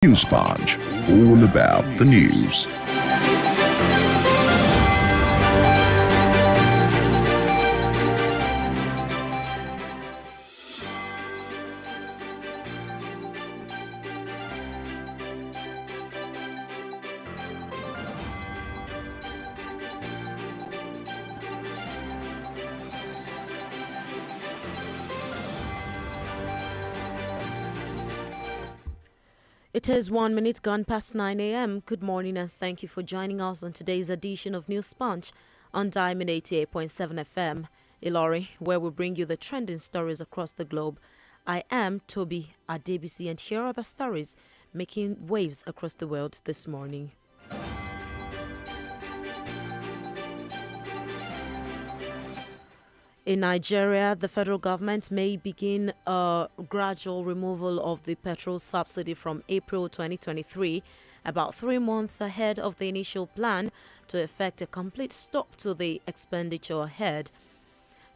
News Sponge, all about the news. It is 1 minute gone past 9 a.m. Good morning and thank you for joining us on today's edition of News Sponge on Diamond 88.7 FM, Ilori, where we bring you the trending stories across the globe. I am TOBI, ADEBISI, and here are the stories making waves across the world this morning. In Nigeria, the federal government may begin a gradual removal of the petrol subsidy from April 2023, about 3 months ahead of the initial plan to effect a complete stop to the expenditure ahead.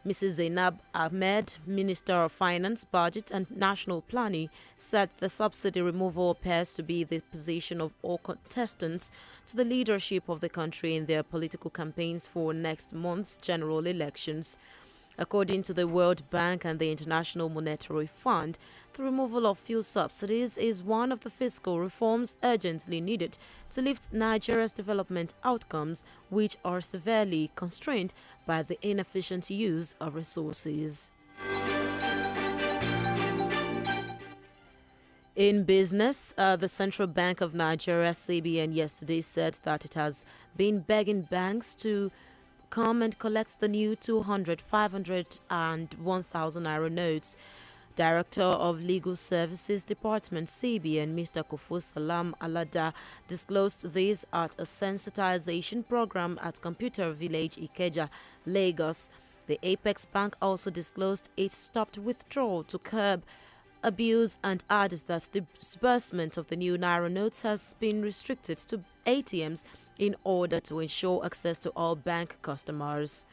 Mrs. Zainab Ahmed, Minister of Finance, Budget and National Planning, said the subsidy removal appears to be the position of all contestants to the leadership of the country in their political campaigns for next month's general elections. According to the World Bank and the International Monetary Fund, the removal of fuel subsidies is one of the fiscal reforms urgently needed to lift Nigeria's development outcomes, which are severely constrained by the inefficient use of resources. In business, the Central Bank of Nigeria, CBN, yesterday said that it has been begging banks to come and collect the new 200, 500 and 1,000 naira notes. Director of Legal Services Department, CBN, Mr. Kufu Salam Alada, disclosed this at a sensitization program at Computer Village, Ikeja, Lagos. The Apex Bank also disclosed it stopped withdrawal to curb abuse and added that the disbursement of the new naira notes has been restricted to ATMs in order to ensure access to all bank customers.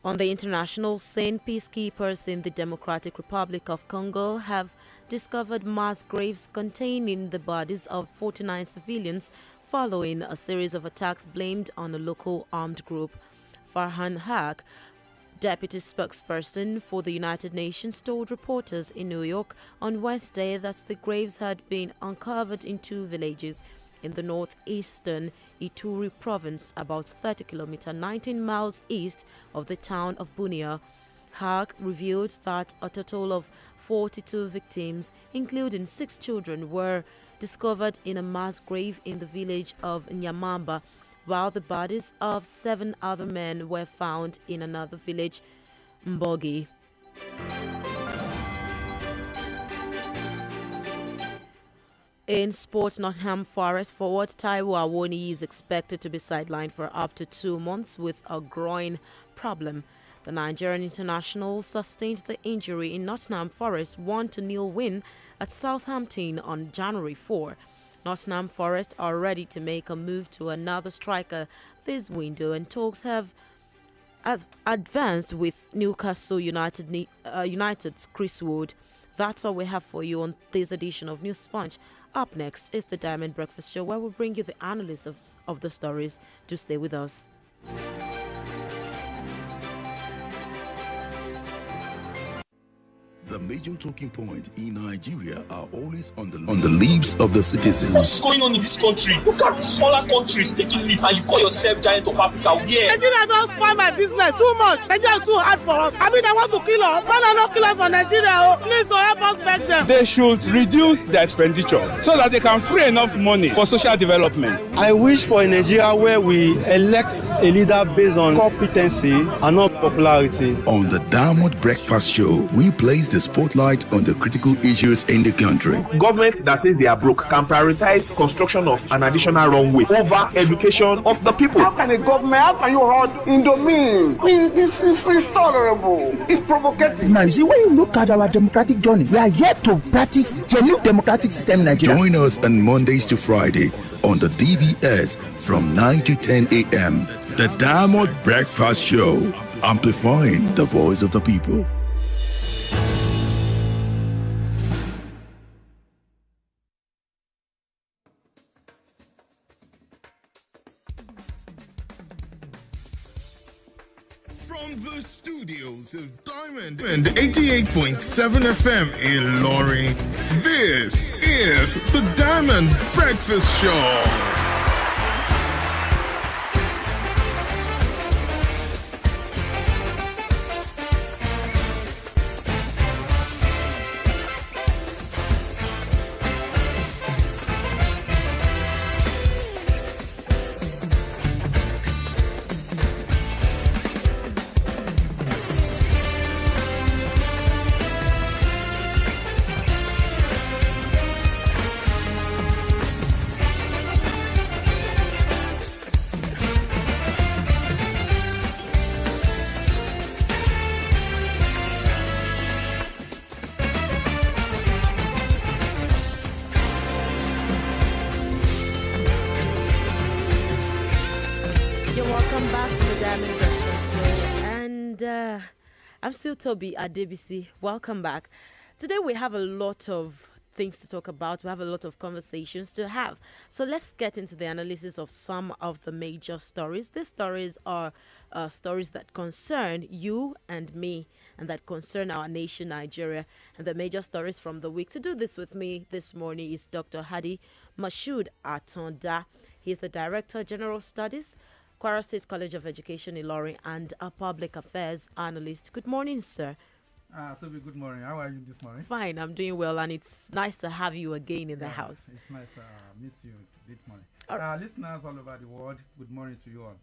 On the international scene, peacekeepers in the Democratic Republic of Congo have discovered mass graves containing the bodies of 49 civilians following a series of attacks blamed on a local armed group. Farhan Haq, Deputy spokesperson for the United Nations, told reporters in New York on Wednesday that the graves had been uncovered in 2 villages in the northeastern Ituri province, about 30 kilometers 19 miles east of the town of Bunia. Haag revealed that a total of 42 victims, including 6 children, were discovered in a mass grave in the village of Nyamamba, while the bodies of 7 other men were found in another village, Mbogi. In sports, Nottingham Forest forward Taiwo Awoniyi is expected to be sidelined for up to 2 months with a groin problem. The Nigerian international sustained the injury in Nottingham Forest 1-0 win at Southampton on January 4. Nottingham Forest are ready to make a move to another striker this window, and talks have advanced with Newcastle United's Chris Wood. That's all we have for you on this edition of News Sponge. Up next is the Diamond Breakfast Show, where we'll bring you the analysis of the stories. Do stay with us. The major talking points in Nigeria are always on the lips of the citizens. What's going on in this country? Look at smaller countries taking lead, and you call yourself giant of Africa. Yeah. Nigeria don't spoil my business too much. Nigeria is too hard for us. I mean, they want to kill us. Why not kill us for Nigeria? Oh, please, help us beg them. They should reduce their expenditure so that they can free enough money for social development. I wish for a Nigeria where we elect a leader based on competency and not popularity. On the Diamond Breakfast Show, we place the spotlight on the critical issues in the country. Government that says they are broke can prioritize construction of an additional runway over education of the people. How can how can you hold Indomie? This is intolerable. It's provocative. Now, you see, when you look at our democratic journey, we are yet to practice the new democratic system in Nigeria. Join us on Mondays to Friday on the DBS from 9 to 10 a.m. The Diamond Breakfast Show, amplifying the voice of the people. From the studios of Diamond and 88.7 FM in Lorry, this is the Diamond Breakfast Show. I'm still TOBI ADEBISI. Welcome back. Today we have a lot of things to talk about. We have a lot of conversations to have. So let's get into the analysis of some of the major stories. These stories are stories that concern you and me and that concern our nation, Nigeria, and the major stories from the week. To do this with me this morning is Dr. Hadi Mashood Atonda. He is the Director, General Studies, Kwara State College of Education, Ilorin, and a public affairs analyst. Good morning, sir. Toby, good morning. How are you this morning? Fine, I'm doing well, and it's nice to have you again in the house. It's nice to meet you this morning. Listeners all over the world, good morning to you all.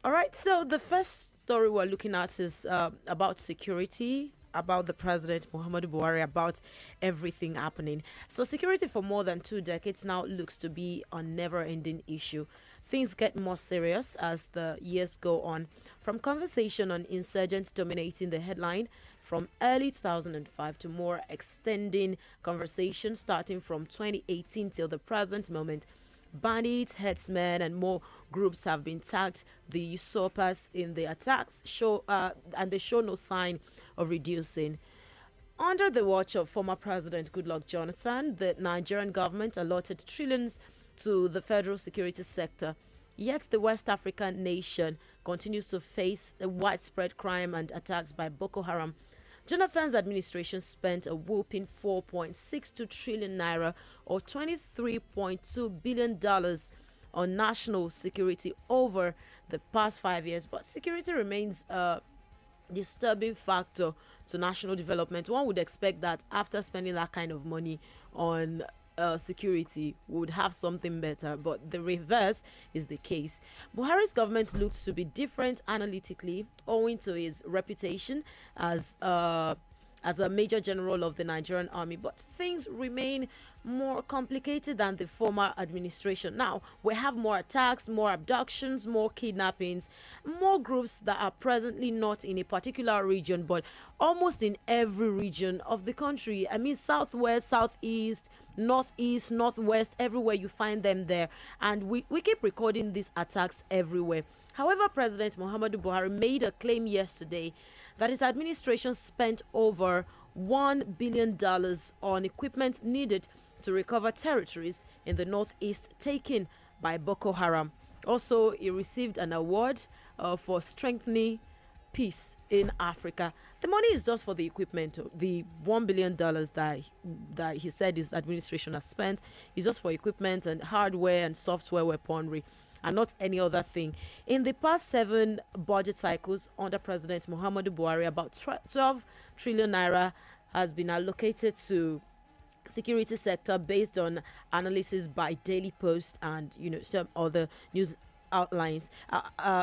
All right, so the first story we're looking at is about security, about the President Muhammadu Buhari, about everything happening. So security for more than 2 decades now looks to be a never-ending issue. Things get more serious as the years go on. From conversation on insurgents dominating the headline from early 2005 to more extending conversation starting from 2018 till the present moment, bandits, herdsmen, and more groups have been tagged the usurpers in the attacks, and they show no sign of reducing. Under the watch of former President Goodluck Jonathan, the Nigerian government allotted trillions to the federal security sector, yet the West African nation continues to face a widespread crime and attacks by Boko Haram. Jonathan's administration spent a whopping 4.62 trillion naira or $23.2 billion on national security over the past 5 years, but security remains a disturbing factor to national development. One would expect that after spending that kind of money on security would have something better, but the reverse is the case. Buhari's government looks to be different analytically owing to his reputation as a major general of the Nigerian army, but things remain more complicated than the former administration. Now we have more attacks, more abductions, more kidnappings, more groups that are presently not in a particular region but almost in every region of the country. I mean, southwest, southeast, northeast, northwest, everywhere you find them there, and we keep recording these attacks everywhere. However, President Muhammadu Buhari made a claim yesterday that his administration spent over $1 billion on equipment needed to recover territories in the northeast taken by Boko Haram. Also, he received an award for strengthening peace in Africa. The money is just for the equipment. The $1 billion that he said his administration has spent is just for equipment and hardware and software weaponry, and not any other thing. In the past 7 budget cycles under President Muhammadu Buhari, about 12 trillion naira has been allocated to security sector based on analysis by Daily Post and some other news outlines.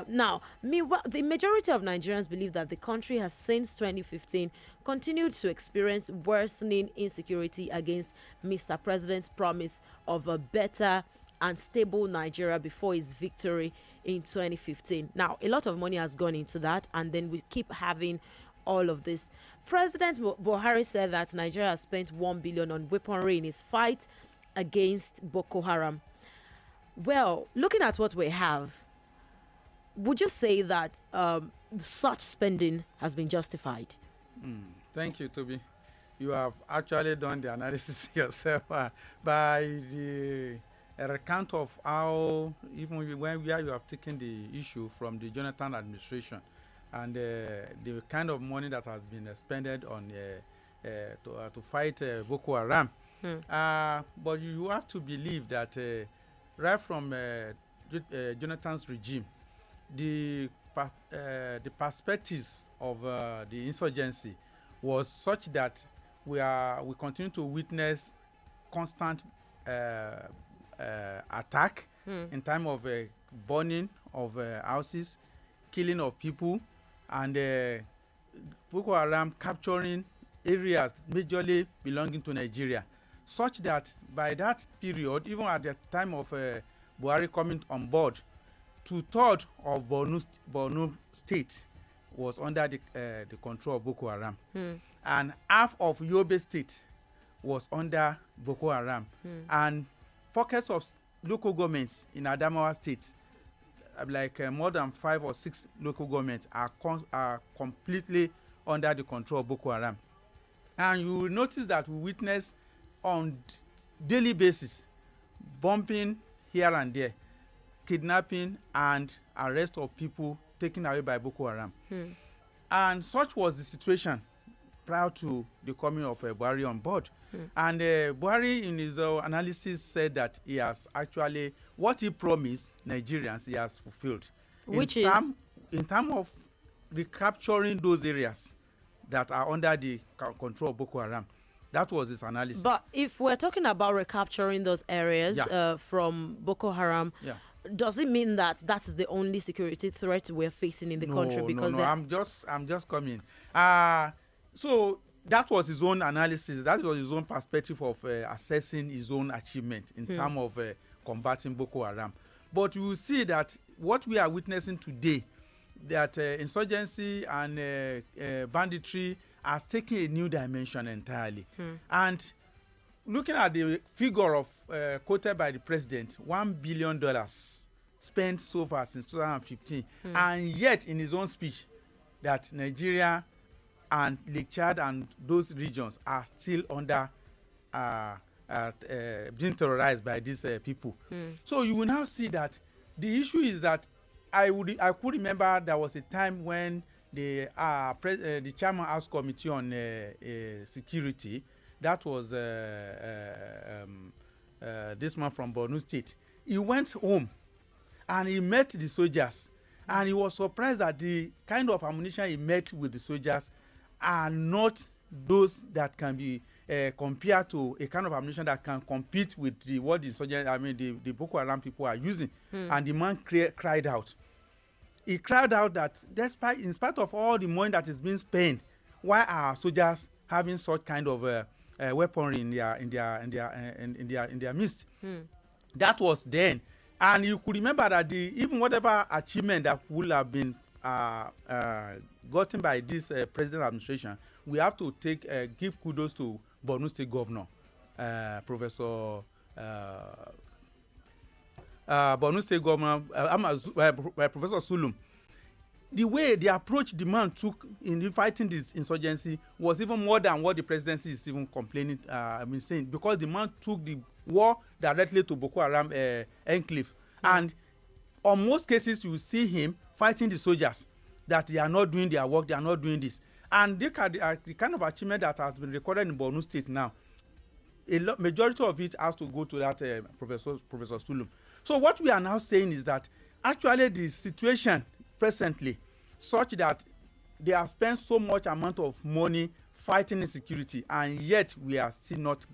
Now, meanwhile, the majority of Nigerians believe that the country has since 2015 continued to experience worsening insecurity against Mr. President's promise of a better and stable Nigeria before his victory in 2015. Now, a lot of money has gone into that, and then we keep having all of this. President Buhari said that Nigeria has spent $1 billion on weaponry in his fight against Boko Haram. Well, looking at what we have, would you say that such spending has been justified? Thank you, Toby. You have actually done the analysis yourself by the recount of how, even when you have taken the issue from the Jonathan administration, and the kind of money that has been expended on to fight Boko Haram. But you have to believe that right from Jonathan's regime, the perspectives of the insurgency was such that we continue to witness constant attack in time of burning of houses, killing of people, and Boko Haram capturing areas majorly belonging to Nigeria, such that by that period, even at the time of Buhari coming on board, 2/3 of Borno State was under the control of Boko Haram, and half of Yobe State was under Boko Haram, and pockets of local governments in Adamawa State, like more than 5 or 6 local governments are completely under the control of Boko Haram. And you will notice that we witness on daily basis bombing here and there, kidnapping and arrest of people taken away by Boko Haram. And such was the situation prior to the coming of Buhari on board. And Buhari, in his analysis, said that he has actually, what he promised Nigerians, he has fulfilled. Which in terms of recapturing those areas that are under the control of Boko Haram. That was his analysis. But if we're talking about recapturing those areas from Boko Haram, does it mean that that is the only security threat we're facing in the country? Because no, I'm just coming. So that was his own analysis. That was his own perspective of assessing his own achievement in terms of combating Boko Haram. But you will see that what we are witnessing today, that insurgency and banditry has taken a new dimension entirely. And looking at the figure of quoted by the president, $1 billion spent so far since 2015, and yet in his own speech that Nigeria and Lake Chad and those regions are still under being terrorized by these people. So you will now see that the issue is that I could remember there was a time when the chairman House Committee on Security, that was this man from Borno State, he went home and he met the soldiers, and he was surprised that the kind of ammunition he met with the soldiers are not those that can be compared to a kind of ammunition that can compete with what the soldiers, the Boko Haram people are using. And the man cried out. He cried out that in spite of all the money that is being spent, why are soldiers having such kind of weaponry in their midst? That was then, and you could remember that even whatever achievement that would have been gotten by this president administration, we have to give kudos to Borno State Governor, Professor Sulum. The way the approach the man took in fighting this insurgency was even more than what the presidency is even complaining, saying, because the man took the war directly to Boko Haram enclave. And on most cases, you see him fighting the soldiers that they are not doing their work, they are not doing this. And look at the kind of achievement that has been recorded in Borno State now. Majority of it has to go to that Professor Sulum. So what we are now saying is that actually the situation presently such that they have spent so much amount of money fighting insecurity, and yet we are still not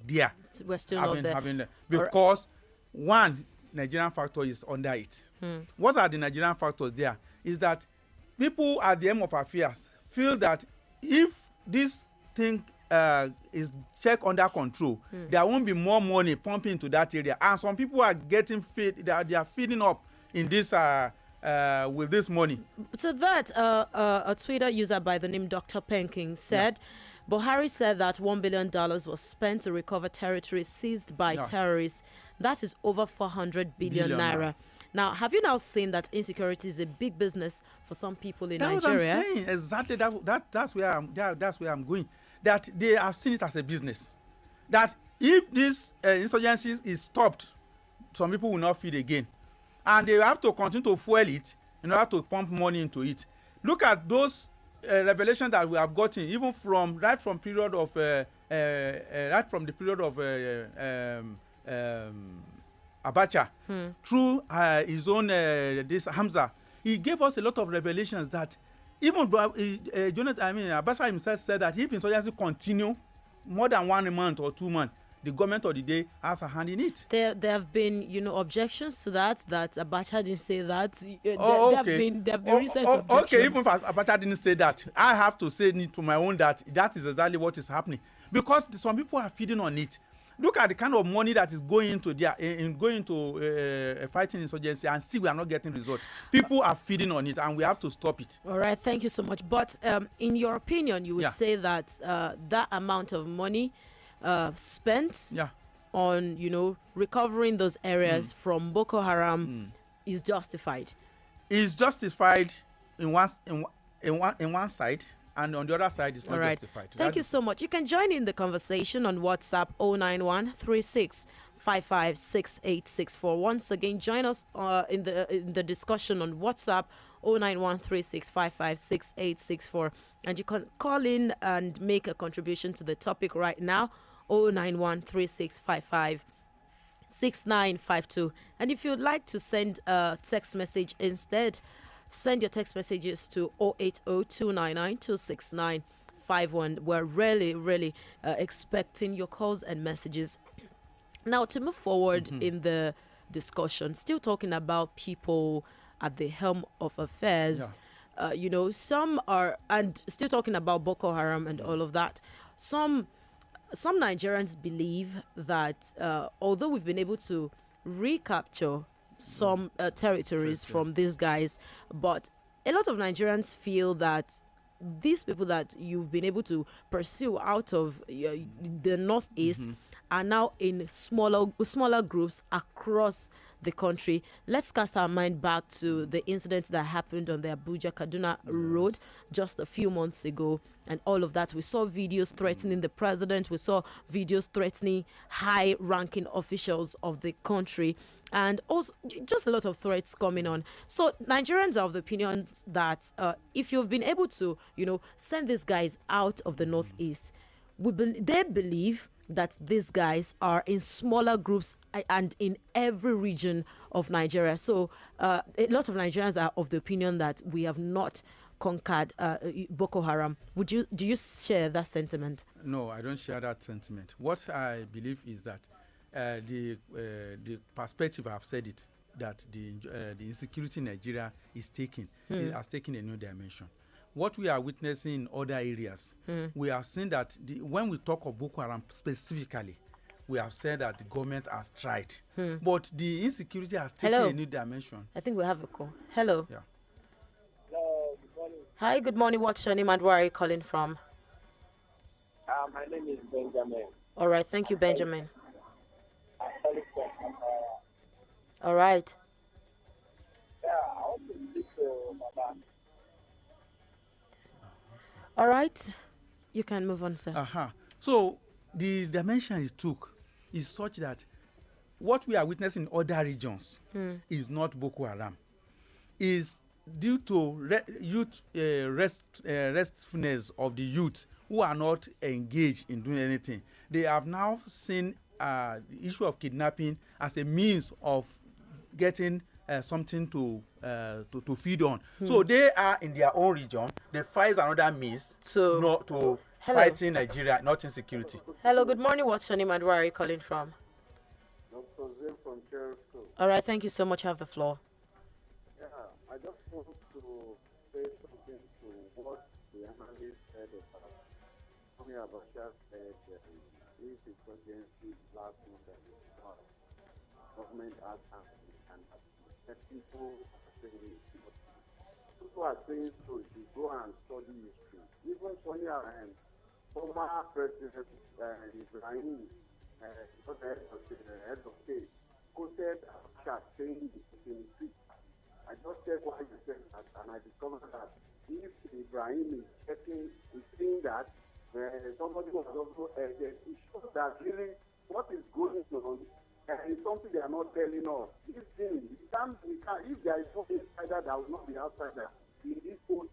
there. We're still not there. Because one Nigerian factor is under it. What are the Nigerian factors there? Is that people at the end of affairs feel that if this thing is checked under control, there won't be more money pumping into that area, and some people are getting they are feeding up in this with this money. So that a Twitter user by the name Dr. Penking said, Buhari said that $1 billion was spent to recover territory seized by terrorists. That is over 400 billion naira. Now, have you now seen that insecurity is a big business for some people in Nigeria? That's what I'm saying. Exactly. That's where I'm going. That they have seen it as a business. That if this insurgency is stopped, some people will not feed again. And they have to continue to fuel it in order to pump money into it. Look at those revelations that we have gotten, even from right from the period of Abacha through his own this Hamza. He gave us a lot of revelations that even Abacha himself said that if insurgency continue more than 1 month or 2 months, the government of the day has a hand in it. There have been, objections to that Abacha didn't say that. Okay. There have been recent objections. Okay, even if Abacha didn't say that, I have to say to my own that is exactly what is happening. Because some people are feeding on it. Look at the kind of money that is going into fighting insurgency, and see we are not getting results. People are feeding on it, and we have to stop it. All right, thank you so much. But in your opinion, you would say that that amount of money spent on recovering those areas from Boko Haram is justified. Is justified in one side, and on the other side it's not justified. Thank you so much. You can join in the conversation on WhatsApp 09136556864. Once again, join us in the discussion on WhatsApp 09136556864, and you can call in and make a contribution to the topic right now. 09136556952. And if you'd like to send a text message instead, send your text messages to 08029926951. We're really expecting your calls and messages. Now, to move forward in the discussion, still talking about people at the helm of affairs, some are, and still talking about Boko Haram and all of that, some Nigerians believe that although we've been able to recapture some territories from these guys, but a lot of Nigerians feel that these people that you've been able to pursue out of the northeast are now in smaller groups across the country. Let's cast our mind back to the incident that happened on the Abuja-Kaduna road just a few months ago, and all of that. We saw videos threatening the president. We saw videos threatening high-ranking officials of the country, and also just a lot of threats coming on. So Nigerians are of the opinion that if you've been able to, send these guys out of the northeast, they believe that these guys are in smaller groups and in every region of Nigeria. So a lot of Nigerians are of the opinion that we have not conquered Boko Haram. Do you share that sentiment? No, I don't share that sentiment. What I believe is that the perspective, I've said it, that the insecurity in Nigeria is has taken a new dimension. What we are witnessing in other areas, we have seen that when we talk of Boko Haram specifically, we have said that the government has tried. But the insecurity has taken a new dimension. I think we have a call. Hello. Yeah. Hello, good morning. Hi, good morning. What's your name and where are you calling from? My name is Benjamin. All right. Thank you, Benjamin. All right. Yeah, I want to speak to Baba. All right. You can move on, sir. So the dimension it took is such that what we are witnessing in other regions is not Boko Haram. Is due to restfulness of the youth who are not engaged in doing anything. They have now seen the issue of kidnapping as a means of getting something to feed on. So they are in their own region. They find another means to fighting Nigeria, not insecurity. Hello, good morning. What's your name and where are you calling from? Dr. Zim from Jericho. All right, thank you so much. Have the floor. Yeah, I just want to say something to what the analyst said about Tommy Abacha said this is urgency last month and government has and people are saying so. If you go and study history, even Tony former president Ibrahim, the head of state, quoted Abacha saying the same thing. I just checked what you said and I discovered that if Ibrahim is saying that somebody was also it shows that really what is going on is something they are not telling us. This thing, if there is no insider, there will not be outsider in this whole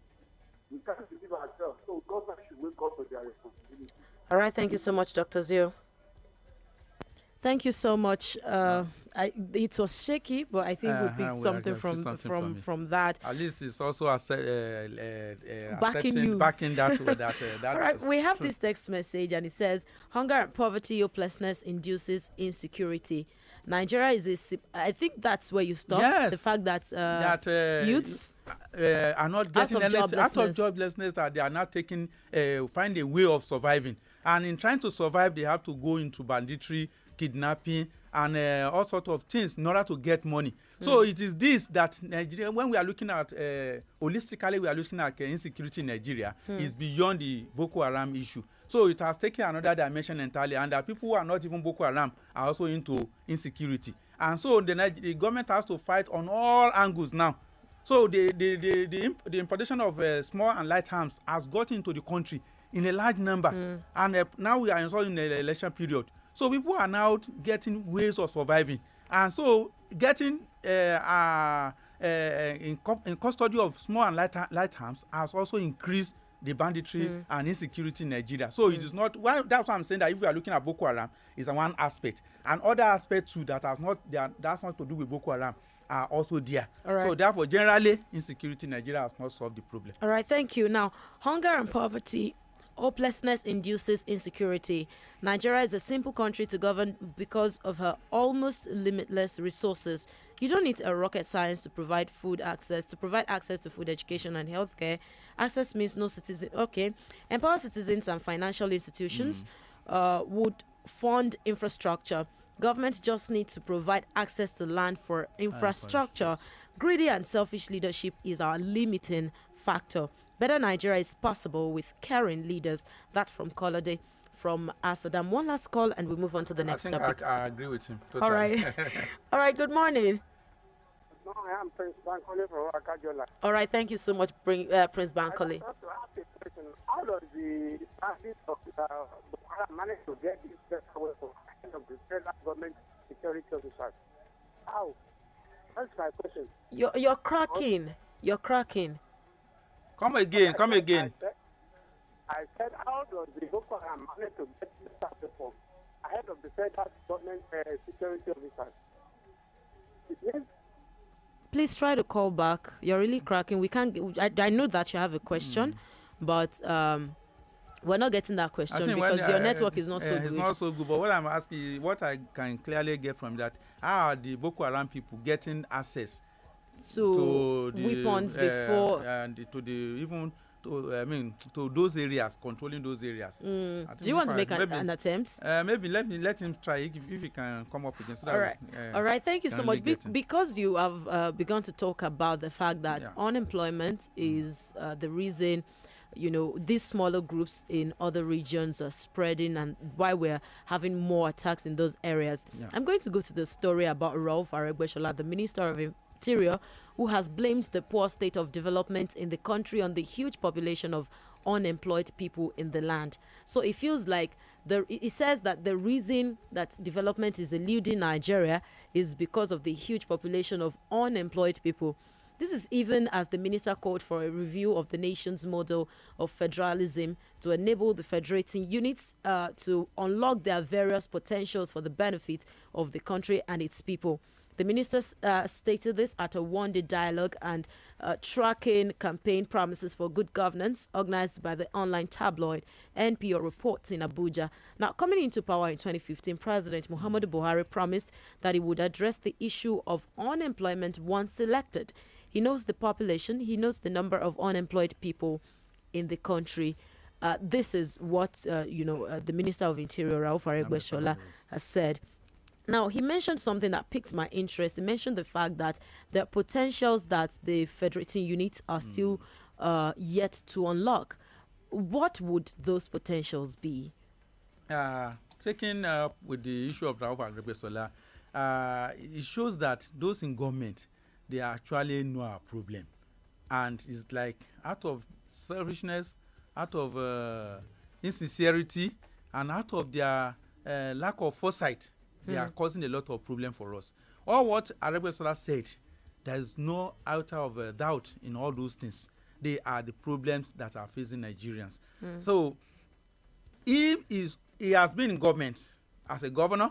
We can't believe ourselves. So government should wake up to their responsibility. All right, thank you so much, Dr. Zio. Thank you so much. It was shaky, but I think we picked something from that. At least it's also backing that. All right, we have this text message, and it says, "Hunger and poverty hopelessness induces insecurity. Nigeria is I think that's where you stopped. Yes. The fact that youths are not getting out of joblessness, that they are not taking find a way of surviving, and in trying to survive, they have to go into banditry, kidnapping, and all sorts of things in order to get money. So it is this that Nigeria, when we are looking at holistically, we are looking at insecurity in Nigeria is beyond the Boko Haram issue. So it has taken another dimension entirely, and that people who are not even Boko Haram are also into insecurity. And so the government has to fight on all angles now. So the importation of small and light arms has got into the country in a large number, and now we are in the election period. So people are now getting ways of surviving, and so getting in custody of small and light arms has also increased the banditry and insecurity in Nigeria. So it is not. Well, that's why I'm saying that if we are looking at Boko Haram, is one aspect, and other aspects too that has not that's not to do with Boko Haram are also there. Right. So therefore, generally, insecurity in Nigeria has not solved the problem. All right, thank you. Now, hunger and poverty. Hopelessness induces insecurity. Nigeria is a simple country to govern because of her almost limitless resources. You don't need a rocket science to provide food access. To provide access to food, education, and healthcare, access means no citizen. Okay, empower citizens and financial institutions would fund infrastructure. Government just needs to provide access to land for infrastructure. Greedy and selfish leadership is our limiting factor. Better Nigeria is possible with caring leaders. That's from Kolode, from Asadam. One last call and we move on to the next topic. I agree with him. Totally. All right. All right, good morning. No, I am Prince Bankole from Akajola. All right, thank you so much, Prince Bankole. I want to ask a question. How does the parties of Bukhara manage to get this better way for of the federal government security officers? How? That's my question. You're cracking. You're cracking. Come again. I said, how does the Boko Haram manage to get this platform ahead of the federal government security officers? Yes. Please try to call back. You're really cracking. We can't. I know that you have a question, but we're not getting that question because your network is not so good. It's not so good. But what I'm asking is, what I can clearly get from that: how are the Boko Haram people getting access to the weapons before and to the even to those areas, controlling those areas? Do you want to make an attempt? Maybe let him try if he can come up against that. All right. All right. Thank you so much. Because you have begun to talk about the fact that unemployment is the reason, these smaller groups in other regions are spreading and why we're having more attacks in those areas. I'm going to go to the story about Rauf Aregbesola, the Minister of Interior, who has blamed the poor state of development in the country on the huge population of unemployed people in the land. So it feels like it says that the reason that development is eluding Nigeria is because of the huge population of unemployed people. This is even as the minister called for a review of the nation's model of federalism to enable the federating units to unlock their various potentials for the benefit of the country and its people. The minister stated this at a one-day dialogue and tracking campaign promises for good governance organized by the online tabloid NPO Reports in Abuja. Now, coming into power in 2015, President Muhammadu Buhari promised that he would address the issue of unemployment once elected. He knows the population, he knows the number of unemployed people in the country. This is what the Minister of Interior, Rauf Aregbesola, has said. Now, he mentioned something that piqued my interest. He mentioned the fact that there are potentials that the federating units are still yet to unlock. What would those potentials be? Taking up with the issue of Rauf Aregbesola, it shows that those in government, they actually know our problem. And it's like out of selfishness, out of insincerity, and out of their lack of foresight, they are causing a lot of problem for us. All what Aregbesola said, there is no iota of doubt in all those things. they are the problems that are facing Nigerians. So he has been in government as a governor,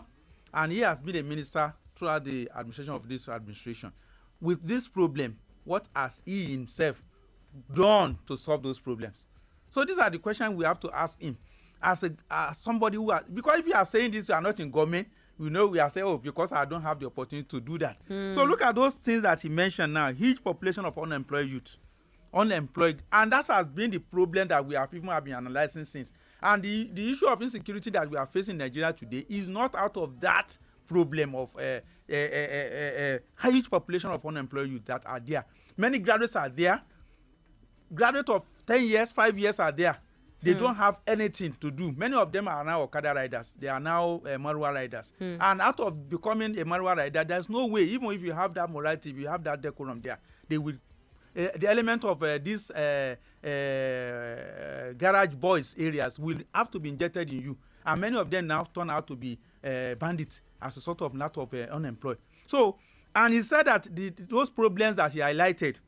and he has been a minister throughout the administration of this administration. With this problem, what has he himself done to solve those problems? So these are the questions we have to ask him as somebody who because if you are saying this, you are not in government, we know we are saying, oh, because I don't have the opportunity to do that. So look at those things that he mentioned now. Huge population of unemployed youth. Unemployed, and that has been the problem that we have been analyzing since. And the issue of insecurity that we are facing in Nigeria today is not out of that problem of huge population of unemployed youth that are there. Many graduates are there. Graduates of 10 years, 5 years are there. They don't have anything to do. Many of them are now Okada riders. They are now Marwa riders. And out of becoming a Marwa rider, there's no way, even if you have that morality, if you have that decorum there, they will the element of these garage boys areas will have to be injected in you, and many of them now turn out to be bandits as a sort of lot of unemployed. So, and he said that those problems that he highlighted,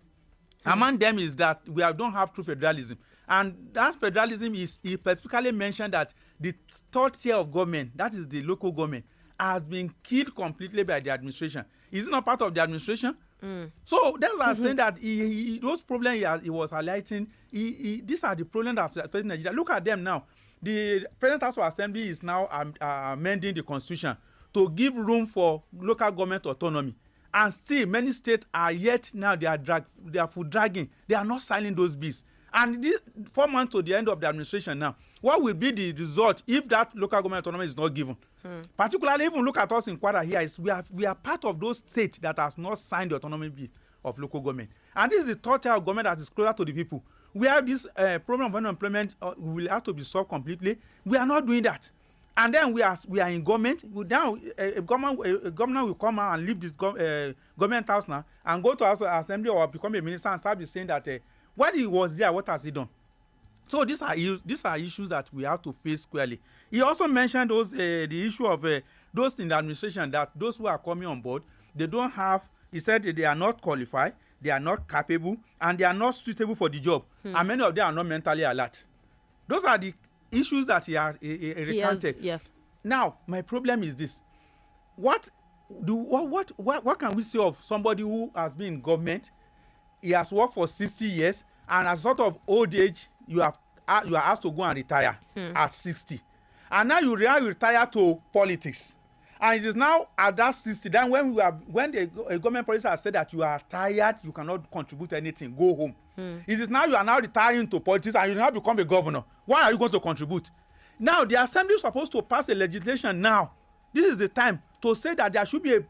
among them is that we don't have true federalism, and that federalism is, he specifically mentioned that the third tier of government, that is the local government, has been killed completely by the administration. Is it not part of the administration? So that's why I'm saying that those problems he was highlighting, these are the problems that are facing Nigeria. Look at them now. The President House of Assembly is now amending the constitution to give room for local government autonomy. And still, many states are yet now, they are foot dragging. They are not signing those bills. And this 4 months to the end of the administration now, what will be the result if that local government autonomy is not given? Particularly, even look at us in Kwara here, we are part of those states that has not signed the autonomy bill of local government. And this is the third tier of government that is closer to the people. We have this problem of unemployment will have to be solved completely. We are not doing that. And then we are in government. A governor will come out and leave this government house now and go to House of Assembly or become a minister and start saying that when he was there, what has he done? So these are issues that we have to face squarely. He also mentioned the issue of those in the administration, that those who are coming on board, they don't have, he said they are not qualified, they are not capable, and they are not suitable for the job. And many of them are not mentally alert. Those are the issues that he recounted. Now, my problem is this. What can we say of somebody who has been in government? He has worked for 60 years, and as sort of old age, you are asked to go and retire at 60. And now you retire to politics. And it is now at that 60, then when the government policy has said that you are tired, you cannot contribute anything, go home. It is now you are now retiring to politics and you now become a governor. Why are you going to contribute? Now the assembly is supposed to pass a legislation now. This is the time to say that there should be a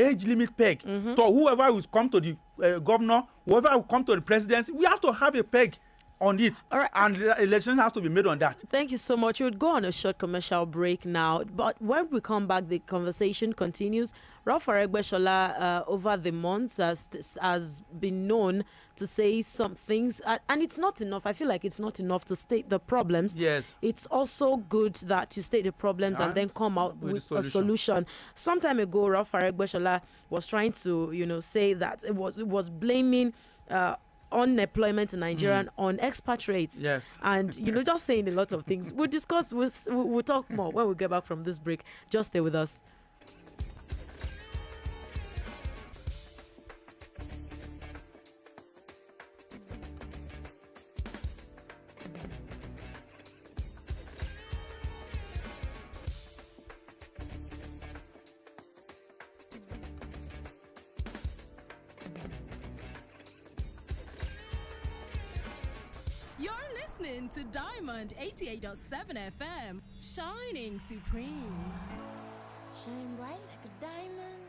age limit peg. So whoever will come to the governor, whoever will come to the presidency, we have to have a peg on it. All right. And the election has to be made on that. Thank you so much. We'll go on a short commercial break now. But when we come back, the conversation continues. Ralph Aregbesola, over the months, has been known to say some things. And it's not enough. I feel like it's not enough to state the problems. Yes. It's also good that you state the problems and then come out with a solution. Some time ago, Ralph Aregbesola was trying to, say that it was blaming unemployment in Nigeria on expatriates. Yes. And, just saying a lot of things. We'll discuss, we'll talk more when we get back from this break. Just stay with us. To Diamond 88.7 FM, shining supreme. Shine bright like a diamond.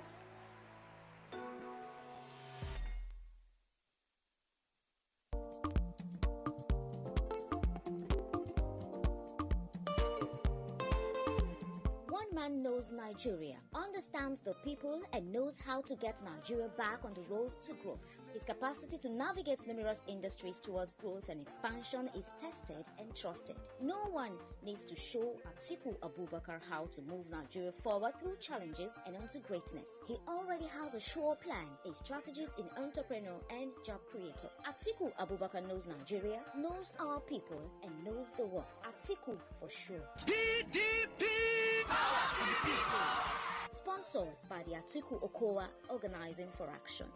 One man knows Nigeria, understands the people, and knows how to get Nigeria back on the road to growth. His capacity to navigate numerous industries towards growth and expansion is tested and trusted. No one needs to show Atiku Abubakar how to move Nigeria forward through challenges and onto greatness. He already has a sure plan, a strategist in entrepreneur and job creator. Atiku Abubakar knows Nigeria, knows our people, and knows the world. Atiku for sure. PDP! Power to the people! Sponsored by the Atiku Okowa Organizing for Action.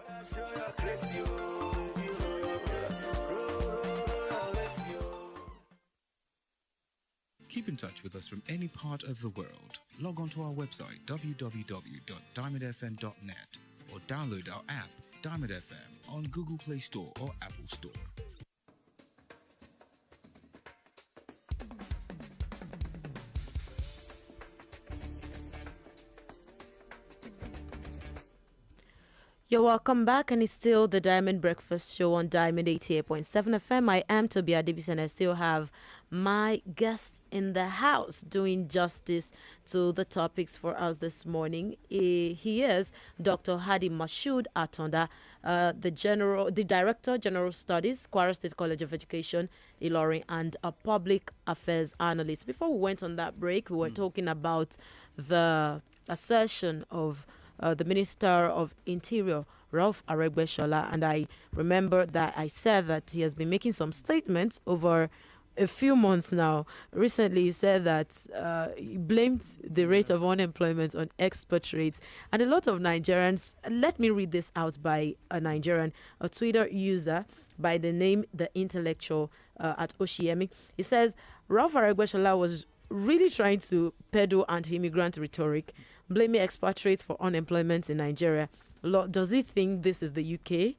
Keep in touch with us from any part of the world. Log on to our website www.diamondfm.net or download our app Diamond FM on Google Play Store or Apple Store. You're welcome back, and it's still the Diamond Breakfast Show on Diamond 88.7 FM. I am TOBI, ADEBISI, and I still have my guest in the house doing justice to the topics for us this morning. He is Dr. Hadi Mashood Atonda, the Director, General Studies, Kwara State College of Education, Ilorin, and a Public Affairs Analyst. Before we went on that break, we were talking about the assertion of the Minister of Interior, Ralph Aregbesola, and I remember that I said that he has been making some statements over a few months now. Recently, he said that he blamed the rate of unemployment on expatriates, and a lot of Nigerians. Let me read this out by a Nigerian, a Twitter user by the name The Intellectual at Oshiemi. He says Ralph Aregbesola was really trying to peddle anti-immigrant rhetoric, blaming expatriates for unemployment in Nigeria. Does he think this is the UK?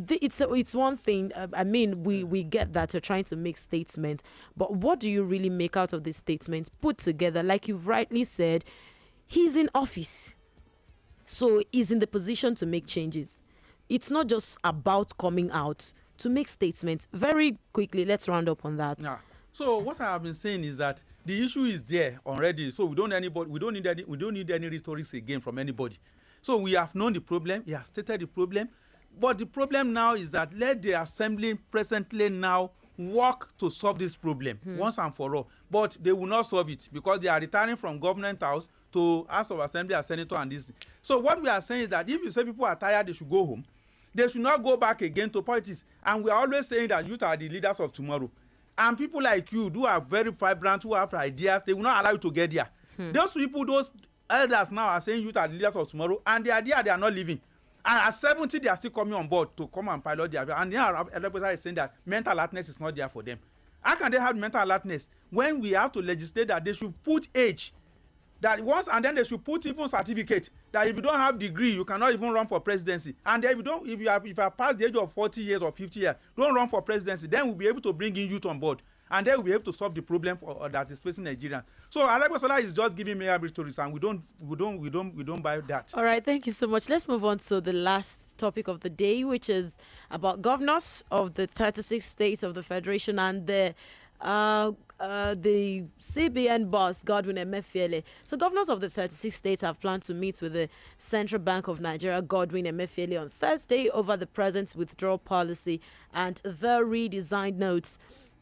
It's one thing. I mean, we get that you're trying to make statements, but what do you really make out of these statements put together? Like you've rightly said, he's in office, so he's in the position to make changes. It's not just about coming out to make statements. Very quickly, let's round up on that. Yeah. So what I have been saying is that the issue is there already. So we don't need any rhetoric again from anybody. So we have known the problem. He has stated the problem. But the problem now is that let the assembly presently now work to solve this problem once and for all. But they will not solve it because they are returning from government house to House of Assembly as senator and this. So what we are saying is that if you say people are tired, they should go home. They should not go back again to politics. And we are always saying that youth are the leaders of tomorrow. And people like you who are very vibrant, who have ideas, they will not allow you to get there. Those people, those elders now are saying youth are the leaders of tomorrow, and they are there, they are not leaving. And at 70, they are still coming on board to come and pilot their. And now everybody is saying that mental alertness is not there for them. How can they have mental alertness when we have to legislate that they should put age, that once, and then they should put even certificate that if you don't have degree, you cannot even run for presidency. And then if you have passed the age of 40 years or 50 years, don't run for presidency. Then we'll be able to bring in youth on board, and then we'll be able to solve the problem that is facing Nigerians. So Aregbesola is just giving me rhetoric, and we don't buy that. All right, thank you so much. Let's move on to the last topic of the day, which is about governors of the 36 states of the Federation and the CBN boss, Godwin Emefiele. So governors of the 36 states have planned to meet with the Central Bank of Nigeria, Godwin Emefiele, on Thursday over the present withdrawal policy and the redesigned notes.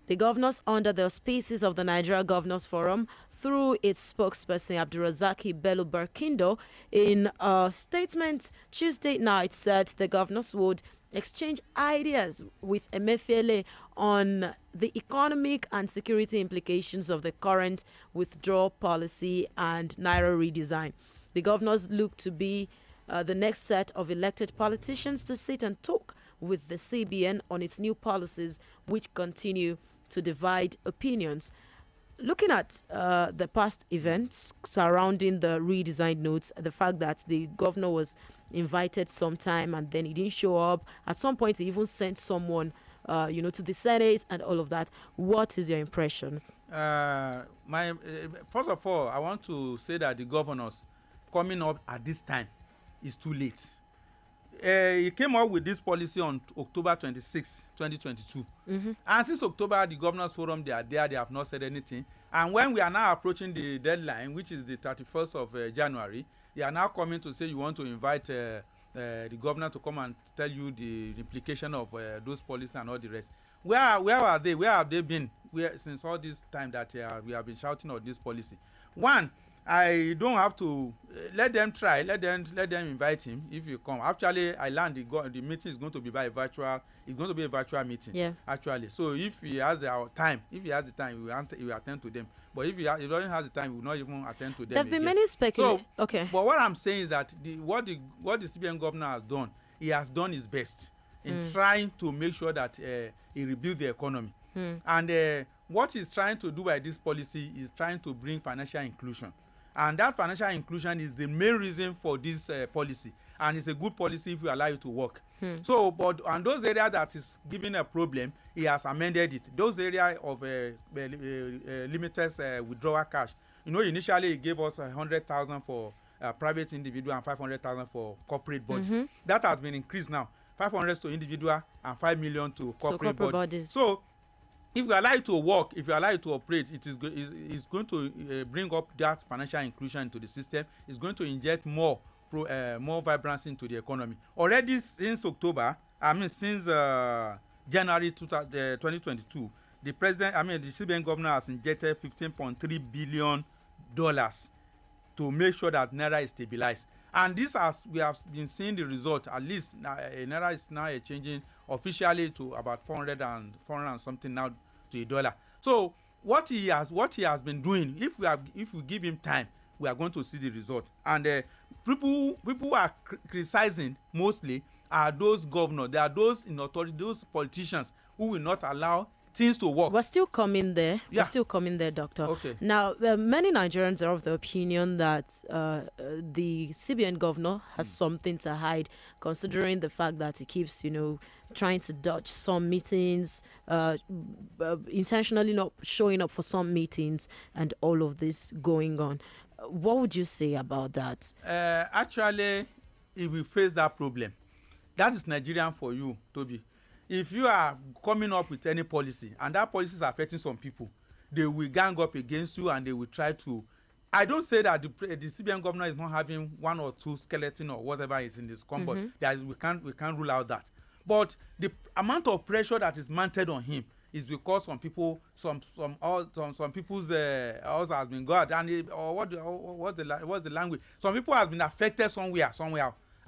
The governors, under the auspices of the Nigeria Governors Forum, through its spokesperson Abdulrazaki Bello Barkindo, in a statement Tuesday night said the governors would exchange ideas with Emefiele on the economic and security implications of the current withdrawal policy and Naira redesign. The governors look to be the next set of elected politicians to sit and talk with the CBN on its new policies, which continue to divide opinions. Looking at the past events surrounding the redesigned notes, the fact that the governor was invited sometime and then he didn't show up. At some point, he even sent someone, to the Senate and all of that. What is your impression? First of all, I want to say that the governors coming up at this time is too late. He came up with this policy on October 26, 2022. And since October, the Governors Forum, they are there, they have not said anything. And when we are now approaching the deadline, which is the 31st of January, they are now coming to say you want to invite the governor to come and tell you the implication of those policies and all the rest. Where are they? Where have they been since all this time that we have been shouting on this policy? One, I don't have to let them try. Let them invite him if you come. Actually, I learned the meeting is going to be by virtual. It's going to be a virtual meeting. Yeah. Actually, so if he has the time, he will attend to them. But if he doesn't have the time, he will not even attend to them. There have been many speculations. So, okay. But what I'm saying is that what the CBN governor has done, he has done his best in trying to make sure that he rebuild the economy. And what he's trying to do by this policy is trying to bring financial inclusion. And that financial inclusion is the main reason for this policy. And it's a good policy if we allow it to work. So, but on those areas that is giving a problem, he has amended it. Those areas of limited withdrawal cash. You know, initially he gave us 100,000 for private individual and 500,000 for corporate bodies. That has been increased now. 500 to individual and 5 million to corporate bodies. So, if you allow it to work, if you allow it to operate, it's going to bring up that financial inclusion into the system. It's going to inject more vibrancy into the economy. Already since since January 2022, the CBN governor has injected $15.3 billion to make sure that Naira is stabilized. And we have been seeing the result. At least Naira is now changing officially to about 400 and something now to $1. So what he has been doing, if we give him time, we are going to see the result. And people who are criticizing mostly are those governors. They are those in authority, those politicians who will not allow things to work. We're still coming there. Yeah. We're still coming there, Doctor. Okay. Now, many Nigerians are of the opinion that the CBN governor has something to hide, considering the fact that he keeps, trying to dodge some meetings, intentionally not showing up for some meetings, and all of this going on. What would you say about that? Actually, if we face that problem, that is Nigerian for you, Toby. If you are coming up with any policy and that policy is affecting some people, they will gang up against you and they will try to. I don't say that the CBN governor is not having one or two skeleton or whatever is in this cupboard. We can't rule out that. But the amount of pressure that is mounted on him is because some people's house has been got, and what's the language? Some people have been affected somewhere,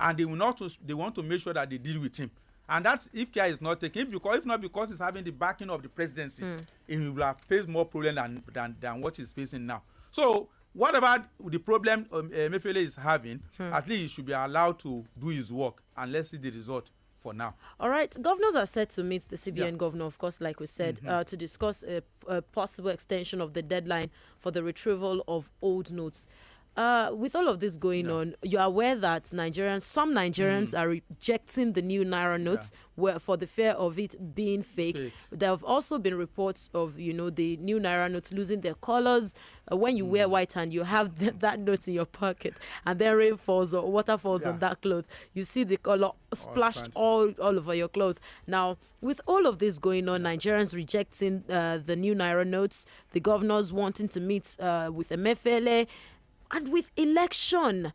and they want to make sure that they deal with him. And that's if care is not taken. If not because he's having the backing of the presidency, he will have faced more problem than what he's facing now. So whatever the problem Emefiele is having, at least he should be allowed to do his work, and let's see the result for now. All right. Governors are set to meet the CBN governor, of course, like we said, to discuss a possible extension of the deadline for the retrieval of old notes. With all of this going on, you are aware that some Nigerians are rejecting the new Naira notes for the fear of it being fake. There have also been reports of, the new Naira notes losing their colors. When you wear white and you have that note in your pocket and then rain falls or water falls on that cloth, you see the color splashed all over your clothes. Now, with all of this going on, Nigerians rejecting the new Naira notes, the governors wanting to meet with Emefiele, and with election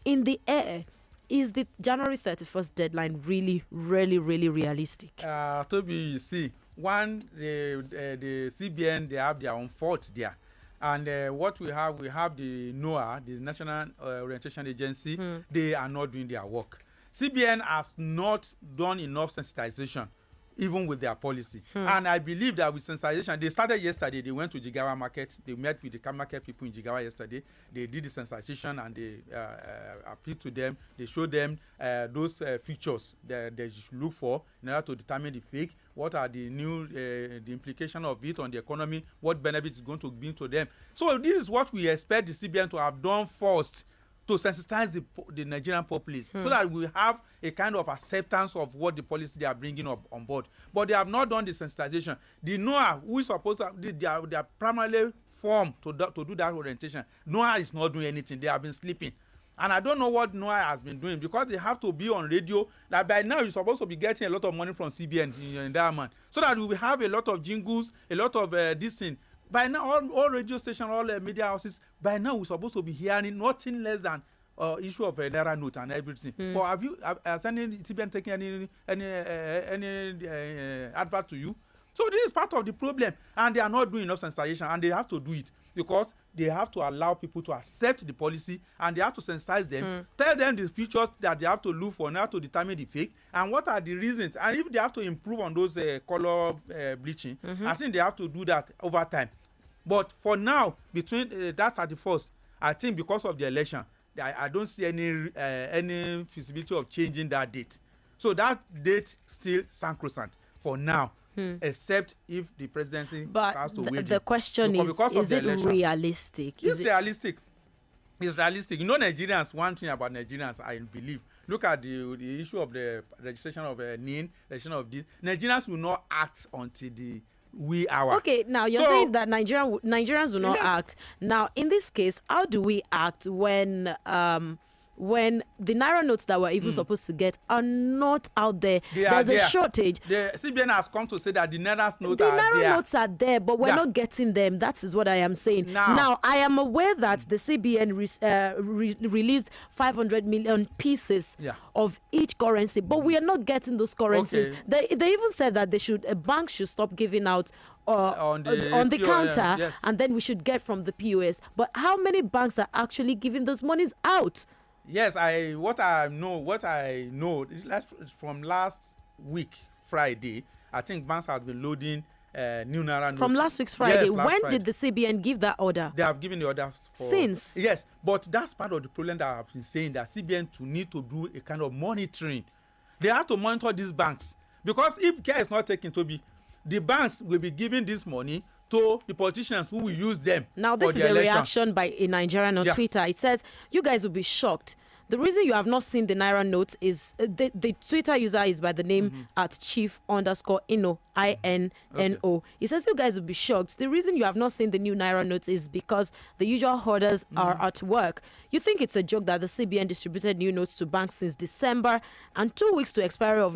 in the air, is the January 31st deadline really, really, really realistic? Toby, you see, the CBN, they have their own fault there. And what we have the NOAA, the National Orientation Agency, they are not doing their work. CBN has not done enough sensitization, even with their policy. And I believe that with sensitization, they started yesterday. They went to Jigawa market. They met with the car market people in Jigawa yesterday. They did the sensitization and they appealed to them. They showed them those features that they should look for in order to determine the fake. What are the new the implication of it on the economy? What benefits is going to bring to them? So this is what we expect the CBN to have done first, to sensitize the Nigerian populace, so that we have a kind of acceptance of what the policy they are bringing up on board. But they have not done the sensitization. The NOAA, who is supposed to, they are primarily formed to do that orientation. NOAA is not doing anything. They have been sleeping. And I don't know what NOAA has been doing, because they have to be on radio. Like by now, you're supposed to be getting a lot of money from CBN in that month, so that we will have a lot of jingles, a lot of this thing. By now, all radio stations, all media houses, by now we're supposed to be hearing nothing less than issue of a naira note and everything. But has any CBN taken any advert to you? So this is part of the problem, and they are not doing enough sensitization, and they have to do it because they have to allow people to accept the policy, and they have to sensitize them, tell them the features that they have to look for now to determine the fake, and what are the reasons, and if they have to improve on those color bleaching, I think they have to do that over time. But for now, between that 31st, I think because of the election, I don't see any feasibility of changing that date. So that date still sacrosanct for now. Except if the presidency has to wait. The question is it realistic? It's realistic. It's realistic. You know, Nigerians, one thing about Nigerians, I believe, look at the issue of the registration of NIN, registration of this. Nigerians will not act until the wee hour. Okay, now you're saying that Nigerians will not act. Now, in this case, how do we act when the naira notes that we're even supposed to get are not out there? There's a shortage. The CBN has come to say that the naira notes are there, but we're not getting them. That is what I am saying. Now I am aware that the CBN released 500 million pieces of each currency, but we are not getting those currencies. They even said that banks should stop giving out on the counter, and then we should get from the POS. But how many banks are actually giving those monies out? Yes, what I know from last week Friday, I think banks have been loading new naira notes. From last week's Friday. Yes, when did the CBN give that order? They have given the order since. Yes, but that's part of the problem that I've been saying, that CBN need to do a kind of monitoring. They have to monitor these banks, because if care is not taken, TOBI, the banks will be giving this money to the politicians who will use them. Now, this is a reaction by a Nigerian on Twitter. It says, you guys will be shocked. The reason you have not seen the naira note is the Twitter user is by the name at chief_Inno, INNO. He says, you guys will be shocked. The reason you have not seen the new naira notes is because the usual hoarders are at work. You think it's a joke that the CBN distributed new notes to banks since December, and 2 weeks to expiry of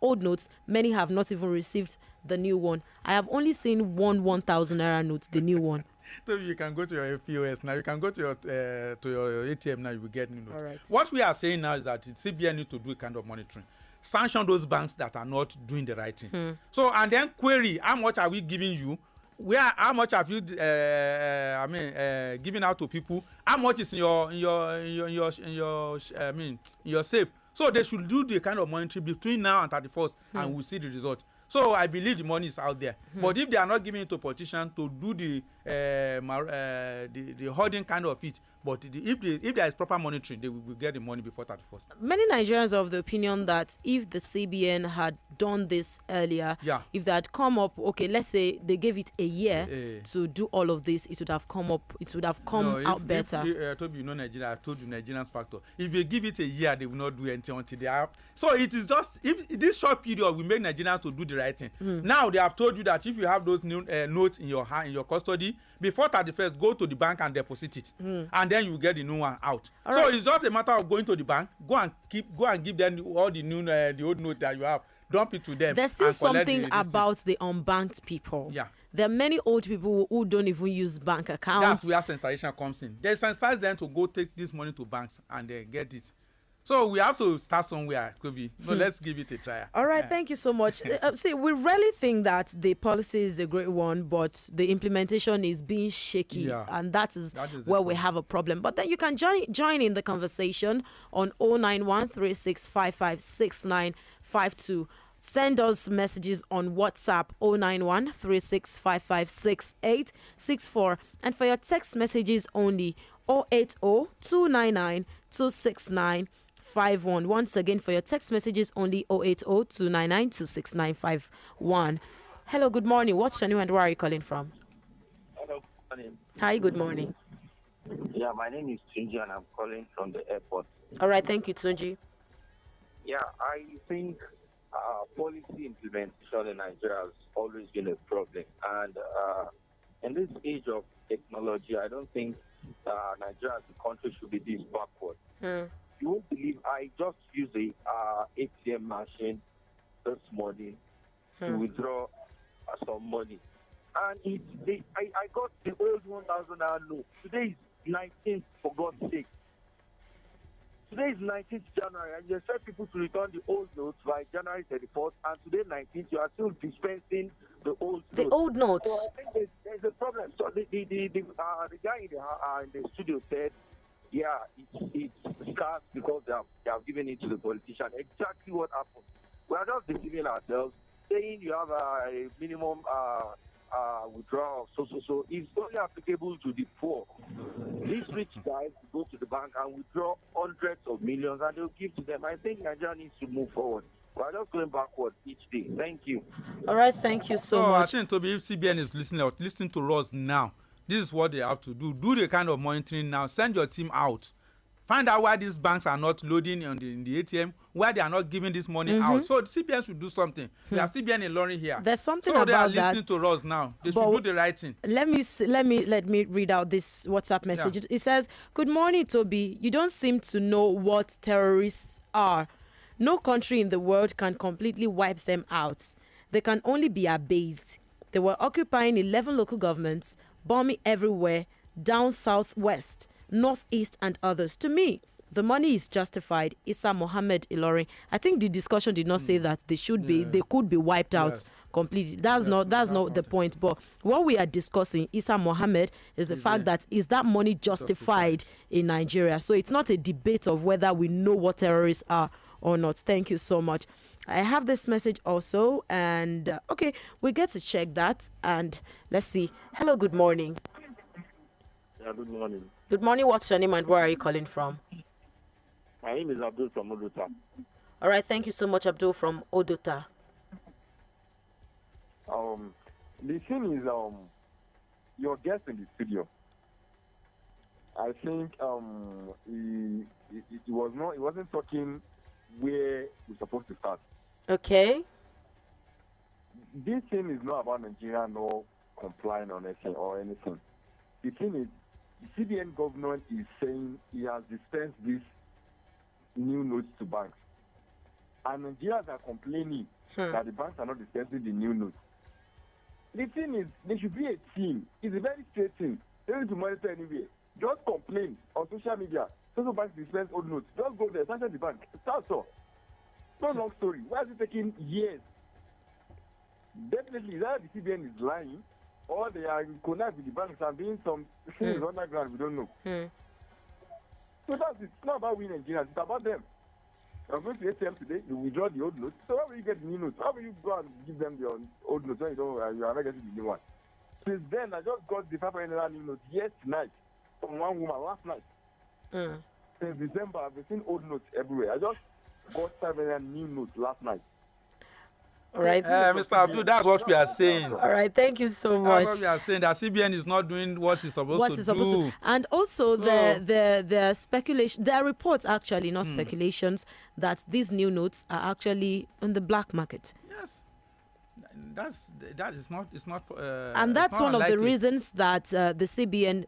old notes, many have not even received the new one. I have only seen 1,000 naira notes, the new one. So you can go to your POS now. You can go to your ATM now. You will get new notes. Right. What we are saying now is that the CBN need to do a kind of monitoring, sanction those banks that are not doing the right thing. So, and then query, how much are we giving you? How much have you given out to people? How much is in your safe? So they should do the kind of monitoring between now and 31st, and we'll see the result. So I believe the money is out there. But if they are not giving it to politicians to do the hoarding kind of it, but if there is proper monitoring, they will get the money before 31st. Many Nigerians are of the opinion that if the CBN had done this earlier, if they had come up, okay, let's say they gave it a year to do all of this, it would have come out better. TOBI, you know Nigeria, I told you Nigerian factor. If they give it a year, they will not do anything until they have. So it is just, if this short period will make Nigerians to do the right thing. Now they have told you that if you have those new notes in your hand, in your custody, before 31st, go to the bank and deposit it, and then you get the new one out. So it's just a matter of going to the bank, go and give them all the new the old note that you have, dump it to them. There's still something about the unbanked people. There are many old people who don't even use bank accounts. That's where sensitization comes in. They sensitize them to go take this money to banks and they get it. So we have to start somewhere, Kobe. So let's give it a try. All right, thank you so much. See, we really think that the policy is a great one, but the implementation is being shaky, and that is where we have a problem. But then you can join in the conversation on 09136556952. Send us messages on WhatsApp 09136556864, and for your text messages only 080-299-26951. Once again, for your text messages only 080-299-26951. Hello, good morning. What's your name and where are you calling from? Hello, good morning. Hi, good morning. Yeah, my name is Tunji and I'm calling from the airport. All right, thank you, Tunji. Yeah, I think policy implementation in Nigeria has always been a problem. And in this age of technology, I don't think Nigeria as a country should be this backward. You won't believe, I just used a ATM machine this morning to withdraw some money. And I got the old 1,000 naira note. Today is 19th, for God's sake. Today is 19th January, and you expect people to return the old notes by January 34th, and today 19th, you are still dispensing the old notes. The old notes. So I think there's a problem. So the guy in the studio said, yeah, it's scarce because they have given it to the politician. Exactly what happened. We are just deceiving ourselves, saying you have a minimum withdrawal of so is only applicable to the poor. These rich guys go to the bank and withdraw hundreds of millions and they'll give to them. I think Nigeria needs to move forward. We're just going backward each day. Thank you. All right, thank you so much. I think Toby, if CBN is listening to us now, this is what they have to do. Do the kind of monitoring now. Send your team out. Find out why these banks are not loading in the ATM, why they are not giving this money out. So the CBN should do something. We have CBN in Lorry here. There's something so about that. They are listening to us now. They should do the right thing. Let me read out this WhatsApp message. Yeah. It says, "Good morning, Toby. You don't seem to know what terrorists are. No country in the world can completely wipe them out. They can only be abased. They were occupying 11 local governments, bombing everywhere, down southwest, northeast, and others. To me, the money is justified." Issa Mohammed Ilori. I think the discussion did not say that they could be wiped out completely. That's not the point. But what we are discussing, Issa Mohammed, is the fact that is that money justified in Nigeria? So it's not a debate of whether we know what terrorists are or not. Thank you so much. I have this message also, and okay, we get to check that, and let's see. Hello, good morning. Yeah, good morning. Good morning. What's your name and where are you calling from? My name is Abdul from Odota. All right, thank you so much, Abdul from Odota. The thing is, your guest in the studio, I think he wasn't talking where we're supposed to start. Okay. This thing is not about Nigeria no complying on anything. The thing is, the CBN government is saying he has dispensed these new notes to banks. And Nigerians are complaining that the banks are not dispensing the new notes. The thing is, there should be a team. It's a very straight thing. They don't need to monitor anywhere. Just complain on social media. Social banks dispense old notes. Just go there, sanction the bank. That's all. No long story. Why is it taking years? Definitely, either the CBN is lying or they are in connect with the banks and doing some things underground we don't know. So that's it. It's not about we Nigerians. It's about them. I'm going to ATM today. You withdraw the old notes. So how will you get the new notes? How will you go and give them the old notes when you are not getting the new one? Since then, I just got the 500 new notes yesterday from one woman last night. Since December, I've been seeing old notes everywhere. I just got 500 new notes last night. All right. Mr. Abdul, that's what we are saying. All right, thank you so much. That's what we are saying, that CBN is not doing what it's supposed to do. And also the speculation, there are reports actually, not speculations, that these new notes are actually on the black market. Yes. That is not, it's not and that's one unlikely. of the reasons that the CBN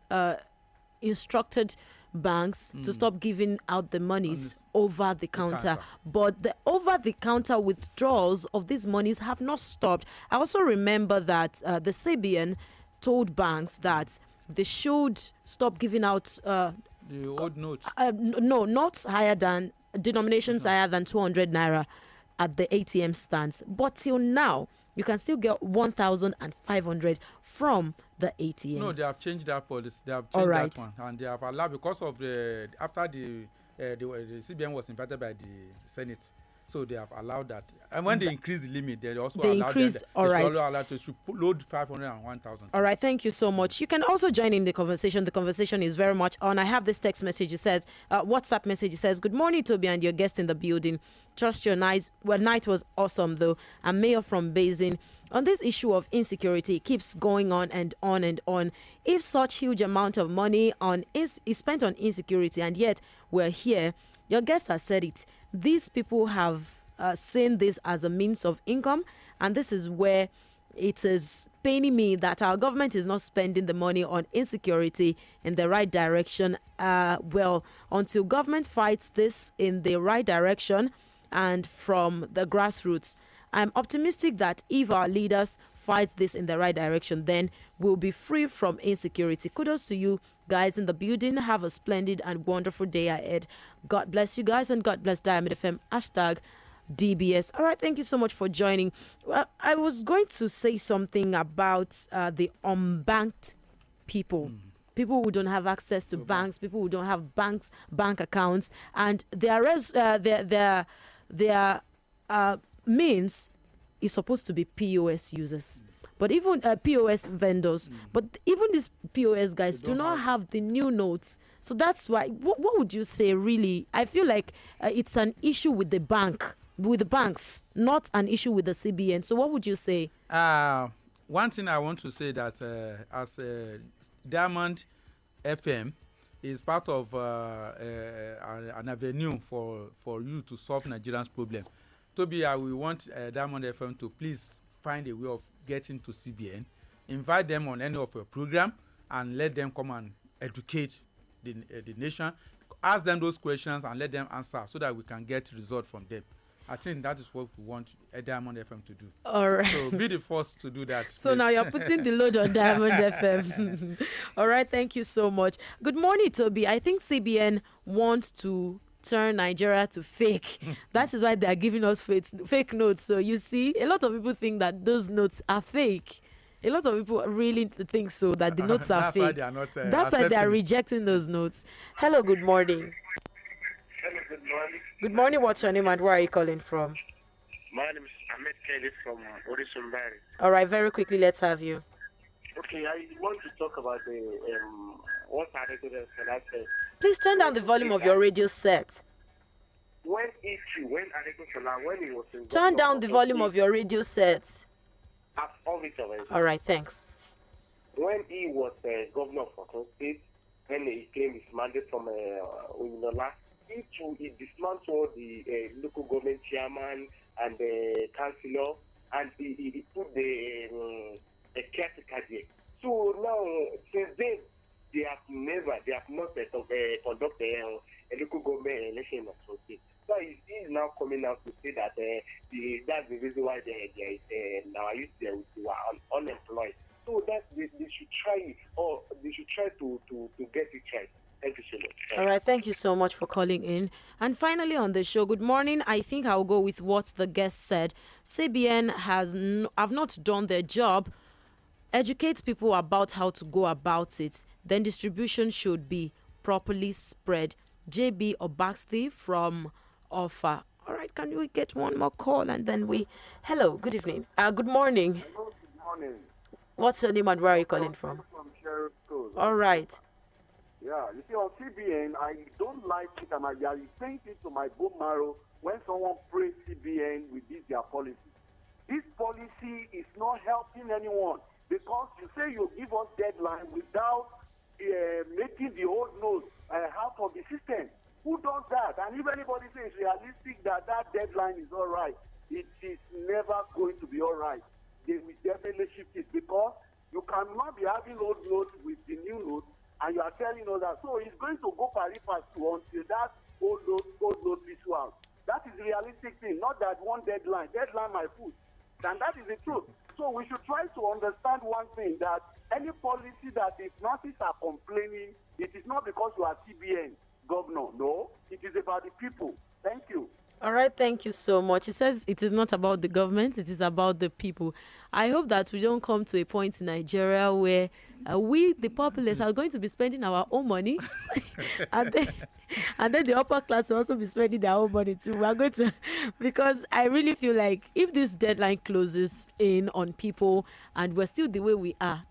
instructed banks to stop giving out the monies over the counter. But the over the counter withdrawals of these monies have not stopped. I also remember that the CBN told banks that they should stop giving out the old notes. No, not higher than denominations higher than 200 naira at the ATM stands. But till now, you can still get 1,500 from the ATMs. No, they have changed that policy. They have changed that one, and they have allowed, because of after the CBN was invited by the Senate, so they have allowed that. And when they increase the limit, they also allowed to load 500 and 1,000. All right, thank you so much. You can also join in the conversation. The conversation is very much on. I have this text message. It says, WhatsApp message. It says, "Good morning, Toby, and your guest in the building. Trust your night. Well, night was awesome, though. I'm Mayor from Basin. On this issue of insecurity, it keeps going on and on and on. If such huge amount of money is spent on insecurity, and yet we're here, your guest has said it. These people have seen this as a means of income, and this is where it is paining me that our government is not spending the money on insecurity in the right direction. Well, until government fights this in the right direction and from the grassroots, I'm optimistic that if our leaders fight this in the right direction, then we'll be free from insecurity. Kudos to you guys in the building. Have a splendid and wonderful day ahead. God bless you guys, and God bless Diamond FM. #DBS. All right, thank you so much for joining. Well, I was going to say something about the unbanked people. People who don't have access to banks, people who don't have bank accounts, and their means is supposed to be POS users. But even POS vendors, but even these POS guys do not have the new notes. So that's why, what would you say really? I feel like it's an issue with the banks, not an issue with the CBN. So what would you say? One thing I want to say that as Diamond FM is part of an avenue for you to solve Nigerians' problem. Toby, we want Diamond FM to please find a way of getting to CBN, invite them on any of your program, and let them come and educate the nation. Ask them those questions and let them answer so that we can get result from them. I think that is what we want Diamond FM to do. All right. So be the first to do that. So now you're putting the load on Diamond FM. All right. Thank you so much. Good morning, Toby. I think CBN wants to turn Nigeria to fake. That is why they are giving us fake notes. So you see, a lot of people think that those notes are fake. A lot of people really think so, that the notes are fake. Why they are not, that's why they are rejecting those notes. Hello, good morning. Hello, good morning. Good morning. What's your name and where are you calling from? My name is Ahmed Kelly from Orisumbari. All right, very quickly, let's have you. Okay, I want to talk about the what are the good. Please turn down the volume of your radio set. When he was in Turn down the volume of your radio set. I've always already. All right, thanks. When he was governor of Osun State, when he came his mandate from Oyinola, he dismantled the local government chairman and the councillor, and he put the caretaker there. So now, since then, they have not conducted a local government election in Osun State. So he is now coming out to say that that's the reason why there is now youth there who are unemployed. So that they should try, or they should try to get it right. Thank you so much. All right, thank you so much for calling in. And finally on the show, good morning. I think I'll go with what the guest said. CBN have not done their job. Educate people about how to go about it. Then distribution should be properly spread. JB Obaxti from Offa. All right, can we get one more call and then we... Hello, good evening. Good morning. Hello, good morning. What's your name and where are you calling from? From Sheriff School. All right. Yeah, you see, on CBN, I don't like it, and I think it to my bone marrow when someone prays CBN with their policy. This policy is not helping anyone because you say you give us deadline without making the old notes half of the system. Who does that? And if anybody says it's realistic that deadline is all right, it is never going to be all right. They will definitely shift it because you cannot be having old notes with the new notes, and you are telling us that. So it's going to go pari passu until that old note is out. That is the realistic thing, not that one deadline my foot. And that is the truth. So we should try to understand one thing, that any policy that if nurses are complaining, it is not because you are CBN governor. No, it is about the people. Thank you. All right, thank you so much. He says it is not about the government, it is about the people. I hope that we don't come to a point in Nigeria where we, the populace, are going to be spending our own money and then the upper class will also be spending their own money too. We are going to, because I really feel like if this deadline closes in on people and we're still the way we are,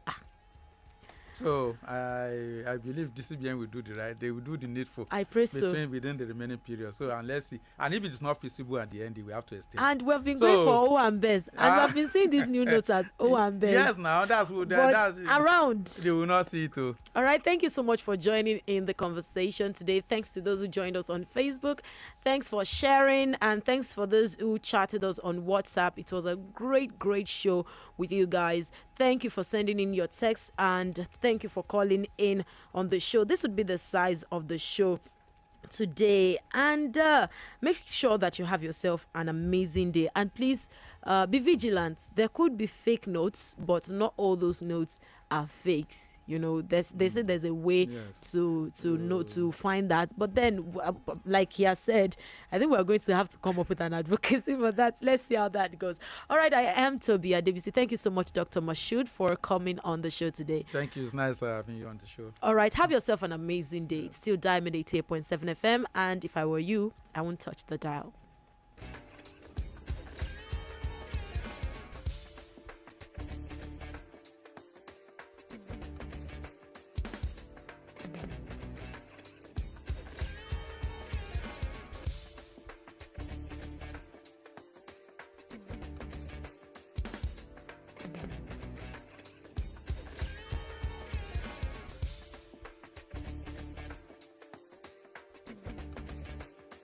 so I believe DCBN will do the right. They will do the needful. I pray so. Within the remaining period. So unless and if it is not feasible at the end, we have to extend. And we have been going for O and Best, and we have been seeing these new notes at O and Best. Yes, now that's what. But around they will not see it too. All right, thank you so much for joining in the conversation today. Thanks to those who joined us on Facebook. Thanks for sharing, and thanks for those who chatted us on WhatsApp. It was a great show with you guys. Thank you for sending in your texts, and thank you for calling in on the show. This would be the size of the show today, and make sure that you have yourself an amazing day, and please be vigilant. There could be fake notes, but not all those notes are fakes. You know, they say there's a way to know, to find that. But then, like he has said, I think we're going to have to come up with an advocacy for that. Let's see how that goes. All right, I am TOBI ADEBISI. Thank you so much, Dr. Mashood, for coming on the show today. Thank you. It's nice having you on the show. All right, have yourself an amazing day. It's still Diamond 88.7 FM, and if I were you, I won't touch the dial.